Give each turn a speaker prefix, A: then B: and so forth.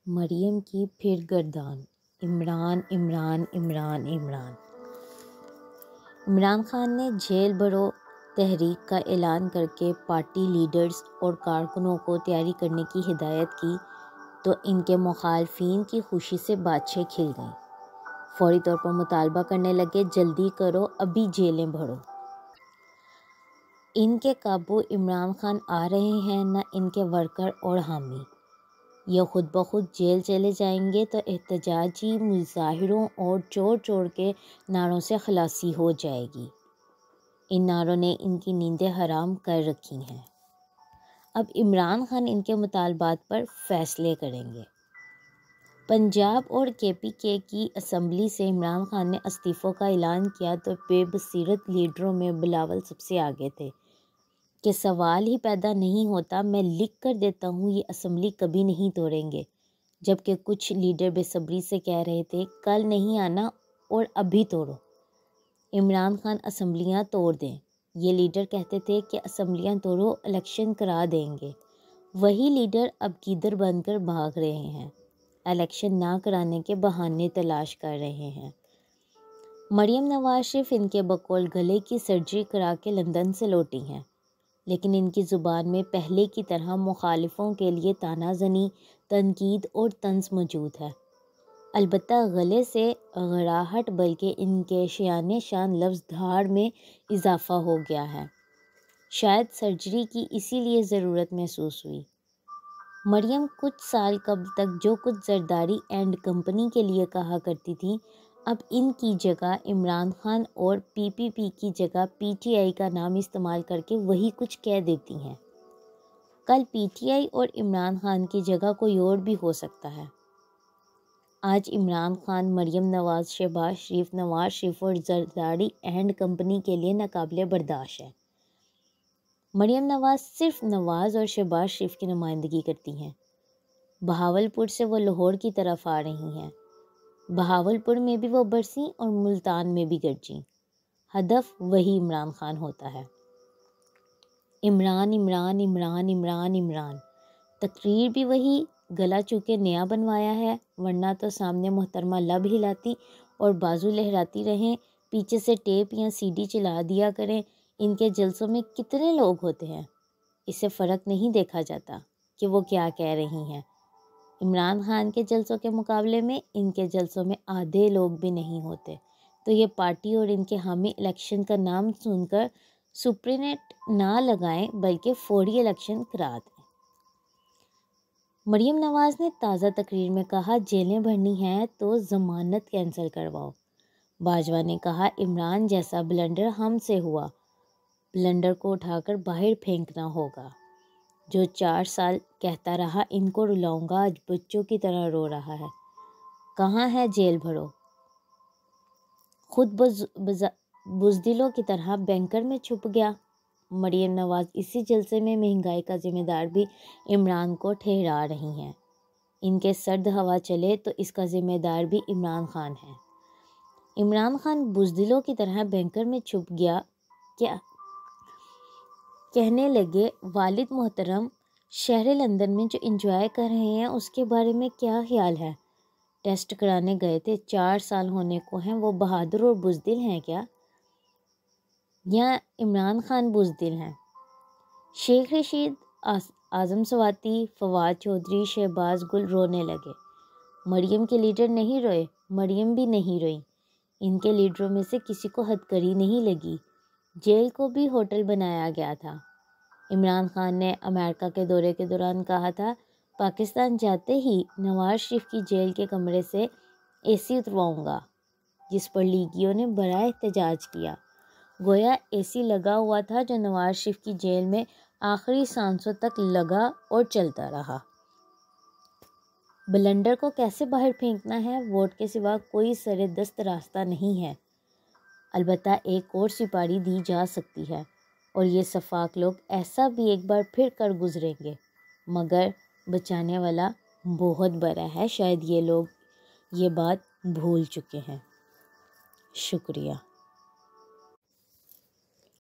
A: مریم کی پھر گردان، عمران عمران عمران عمران۔ عمران خان نے جیل بھرو تحریک کا اعلان کر کے پارٹی لیڈرز اور کارکنوں کو تیاری کرنے کی ہدایت کی تو ان کے مخالفین کی خوشی سے بادشاہ کھل گئیں۔ فوری طور پر مطالبہ کرنے لگے، جلدی کرو، ابھی جیلیں بھرو۔ ان کے قابو عمران خان آ رہے ہیں، نہ ان کے ورکر اور حامی۔ یہ خود بخود جیل چلے جائیں گے تو احتجاجی مظاہروں اور چور چور کے نعروں سے خلاصی ہو جائے گی۔ ان نعروں نے ان کی نیندیں حرام کر رکھی ہیں۔ اب عمران خان ان کے مطالبات پر فیصلے کریں گے۔ پنجاب اور KPK کی اسمبلی سے عمران خان نے استعفوں کا اعلان کیا تو بے بصیرت لیڈروں میں بلاول سب سے آگے تھے کہ سوال ہی پیدا نہیں ہوتا، میں لکھ کر دیتا ہوں، یہ اسمبلی کبھی نہیں توڑیں گے۔ جبکہ کچھ لیڈر بے صبری سے کہہ رہے تھے کل نہیں آنا اور ابھی توڑو، عمران خان اسمبلیاں توڑ دیں۔ یہ لیڈر کہتے تھے کہ اسمبلیاں توڑو، الیکشن کرا دیں گے۔ وہی لیڈر اب گیدڑ بن کر بھاگ رہے ہیں، الیکشن نہ کرانے کے بہانے تلاش کر رہے ہیں۔ مریم نواز شریف ان کے بقول گلے کی سرجری کرا کے لندن سے لوٹی ہیں، لیکن ان کی زبان میں پہلے کی طرح مخالفوں کے لیے طعنہ زنی، تنقید اور طنز موجود ہے۔ البتہ گلے سے گھراہٹ بلکہ ان کے شایان شان لفظ دھاڑ میں اضافہ ہو گیا ہے۔ شاید سرجری کی اسی لیے ضرورت محسوس ہوئی۔ مریم کچھ سال قبل تک جو کچھ زرداری اینڈ کمپنی کے لیے کہا کرتی تھیں، اب ان کی جگہ عمران خان اور PPP کی جگہ PTI کا نام استعمال کر کے وہی کچھ کہہ دیتی ہیں۔ کل PTI اور عمران خان کی جگہ کوئی اور بھی ہو سکتا ہے۔ آج عمران خان، مریم نواز، شہباز شریف، نواز شریف اور زرداری اینڈ کمپنی کے لیے ناقابل برداشت ہے۔ مریم نواز صرف نواز اور شہباز شریف کی نمائندگی کرتی ہیں۔ بہاولپور سے وہ لاہور کی طرف آ رہی ہیں، بہاولپور میں بھی وہ برسیں اور ملتان میں بھی گرجیں، ہدف وہی عمران خان ہوتا ہے۔ عمران عمران عمران عمران عمران، تقریر بھی وہی، گلا چونکہ نیا بنوایا ہے، ورنہ تو سامنے محترمہ لب ہلاتی اور بازو لہراتی رہیں، پیچھے سے ٹیپ یا CD چلا دیا کریں۔ ان کے جلسوں میں کتنے لوگ ہوتے ہیں، اس سے فرق نہیں دیکھا جاتا کہ وہ کیا کہہ رہی ہیں۔ عمران خان کے جلسوں کے مقابلے میں ان کے جلسوں میں آدھے لوگ بھی نہیں ہوتے، تو یہ پارٹی اور ان کے حامی الیکشن کا نام سن کر سپرینٹ نہ لگائیں بلکہ فوری الیکشن کرا دیں۔ مریم نواز نے تازہ تقریر میں کہا جیلیں بھرنی ہیں تو ضمانت کینسل کرواؤ۔ باجوہ نے کہا عمران جیسا بلنڈر ہم سے ہوا، بلنڈر کو اٹھا کر باہر پھینکنا ہوگا۔ جو 4 سال کہتا رہا ان کو رلاؤں گا، آج بچوں کی طرح رو رہا ہے۔ کہاں ہے جیل بھرو؟ خود بزدلوں کی طرح بینکر میں چھپ گیا۔ مریم نواز اسی جلسے میں مہنگائی کا ذمہ دار بھی عمران کو ٹھہرا رہی ہیں۔ ان کے سرد ہوا چلے تو اس کا ذمہ دار بھی عمران خان ہے۔ عمران خان بزدلوں کی طرح بینکر میں چھپ گیا، کیا کہنے لگے والد محترم شہر لندن میں جو انجوائے کر رہے ہیں اس کے بارے میں کیا خیال ہے؟ ٹیسٹ کرانے گئے تھے، 4 سال ہونے کو ہیں، وہ بہادر اور بزدل ہیں کیا؟ یا عمران خان بزدل ہیں؟ شیخ رشید، اعظم سواتی، فواد چودھری، شہباز گل رونے لگے۔ مریم کے لیڈر نہیں روئے، مریم بھی نہیں روئی۔ ان کے لیڈروں میں سے کسی کو ہتکڑی نہیں لگی۔ جیل کو بھی ہوٹل بنایا گیا تھا۔ عمران خان نے امریکہ کے دورے کے دوران کہا تھا پاکستان جاتے ہی نواز شریف کی جیل کے کمرے سے AC اترواؤں گا، جس پر لیگیوں نے بڑا احتجاج کیا۔ گویا AC لگا ہوا تھا جو نواز شریف کی جیل میں آخری سانسوں تک لگا اور چلتا رہا۔ بلنڈر کو کیسے باہر پھینکنا ہے، ووٹ کے سوا کوئی سر دست راستہ نہیں ہے۔ البتہ ایک اور سپاری دی جا سکتی ہے، اور یہ سفاک لوگ ایسا بھی ایک بار پھر کر گزریں گے، مگر بچانے والا بہت بڑا ہے۔ شاید یہ لوگ یہ بات بھول چکے ہیں۔ شکریہ۔